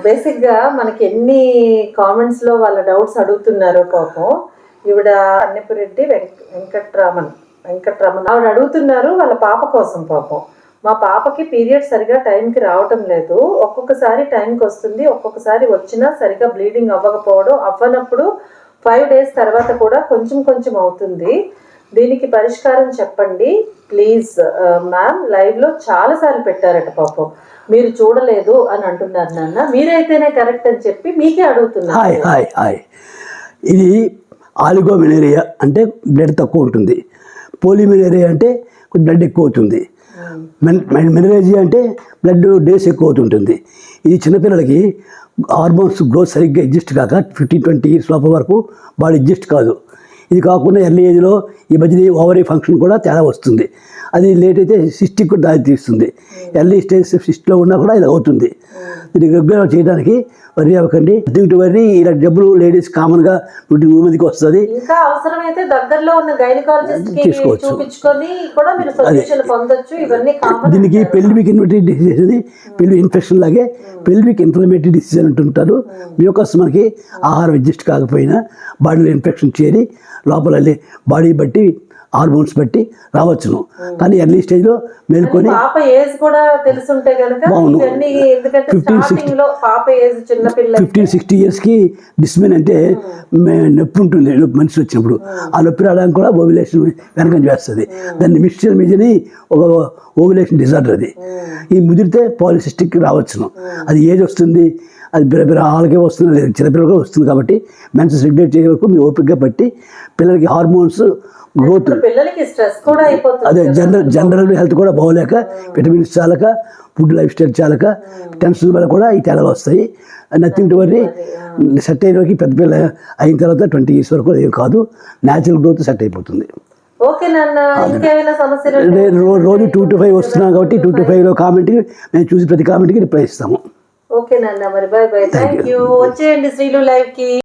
Basic గా మనకి ఎన్ని కామెంట్స్ లో వాళ్ళ డౌట్స్ అడుగుతున్నారు పాపం. ఈవిడ అన్నపురెడ్డి వెంకట్రామన్ ఆవిడ అడుగుతున్నారు వాళ్ళ పాప కోసం. పాపం మా పాపకి పీరియడ్ సరిగా టైంకి రావటం లేదు, ఒక్కొక్కసారి టైంకి వస్తుంది, ఒక్కొక్కసారి వచ్చినా సరిగా బ్లీడింగ్ అవ్వనప్పుడు 5 days తర్వాత కూడా కొంచెం కొంచెం అవుతుంది. దీనికి పరిష్కారం చెప్పండి ప్లీజ్ మ్యామ్. లైవ్ లో చాలా సార్లు పెట్టారట పాపం, మీరు చూడలేదు అని అంటున్నారు నాన్న. మీరైతేనే కరెక్ట్ అని చెప్పి మీకే అడుగుతున్నారు. ఇది ఆలిగోమెలేరియా అంటే బ్లడ్ తక్కువ ఉంటుంది, పోలియోమెలేరియా అంటే బ్లడ్ ఎక్కువ అవుతుంది, మెనరేజియా అంటే బ్లడ్ డేస్ ఎక్కువ అవుతుంటుంది. ఇది చిన్నపిల్లలకి హార్మోన్స్ గ్రోత్ సరిగ్గా అడ్జస్ట్ కాక 15-20 years లోపల వరకు బాడీ అడ్జస్ట్ కాదు. ఇది కాకుండా ఎర్లీ ఏజ్లో ఈ మధ్య ఓవరీ ఫంక్షన్ కూడా తేడా వస్తుంది. అది లేట్ అయితే సిస్టిక్ కూడా దారి తీస్తుంది. ఎర్లీ స్టేజ్ సిస్ట్లో ఉన్నా కూడా ఇది అవుతుంది. దీనికి రెగ్యులర్ చేయడానికి వరి అవ్వకండి. దీంట్లో వరి ఇలా జబ్బులు లేడీస్ కామన్గా 20 మందికి వస్తుంది. ఇంకా అవసరమైతే దగ్గరలో ఉన్న గైనకాలజిస్ట్ తీసుకోవచ్చు. దీనికి పెల్విక్ ఇన్ఫ్లమేటరీ డిసీజ్ అని, పెల్విక్ ఇన్ఫెక్షన్ లాగే పెల్విక్ ఇన్ఫ్లమేటరీ డిసీజ్ అని అంటుంటారు. మ్యూకస్ మనకి ఆహారం అడ్జస్ట్ కాకపోయినా బాడీలో ఇన్ఫెక్షన్ చేరి లోపల బాడీ బట్టి హార్మోన్స్ బట్టి రావచ్చును. కానీ ఎర్లీ స్టేజ్లో మేల్కొని బాగుండు. 15-16 yearsకి డిస్మెన్ అంటే నొప్పి ఉంటుంది మనిషి వచ్చినప్పుడు. ఆ నొప్పి రావడానికి కూడా ఓవ్యులేషన్ వెనకం చేస్తుంది. దాన్ని మిక్స్చర్ మీదని ఒక ఓవ్యులేషన్ డిజార్డర్ అది. ఈ ముదిరితే పాలిసిస్టిక్ రావచ్చును. అది ఏజ్ వస్తుంది, అది వాళ్ళకే వస్తుంది లేదు, చిన్నపిల్లలకి వస్తుంది. కాబట్టి మెన్సెస్ రెగ్యులేట్ చేసే వరకు మీ ఓపికగా బట్టి పిల్లలకి హార్మోన్స్ గ్రోత్, అదే జనరల్ హెల్త్ కూడా బాగోలేక, విటమిన్స్ చాలక, ఫుడ్ లైఫ్ స్టైల్ చాలక, టెన్షన్ వల్ల కూడా ఈ తేడాలు వస్తాయి. Nothing to worry. సెట్ అయినకి పెద్ద పిల్ల అయిన తర్వాత 20 years వరకు ఏం కాదు, న్యాచురల్ గ్రోత్ సెట్ అయిపోతుంది. రోజు 2 to 5 వస్తున్నాం కాబట్టి 2 to 5 కామెంట్కి మేము చూసి ప్రతి కామెంట్కి రిప్లై ఇస్తాము. ఓకే నాన్న, మరి బై బై. Thank you. వచ్చేయండి శ్రీలు లైవ్ కి.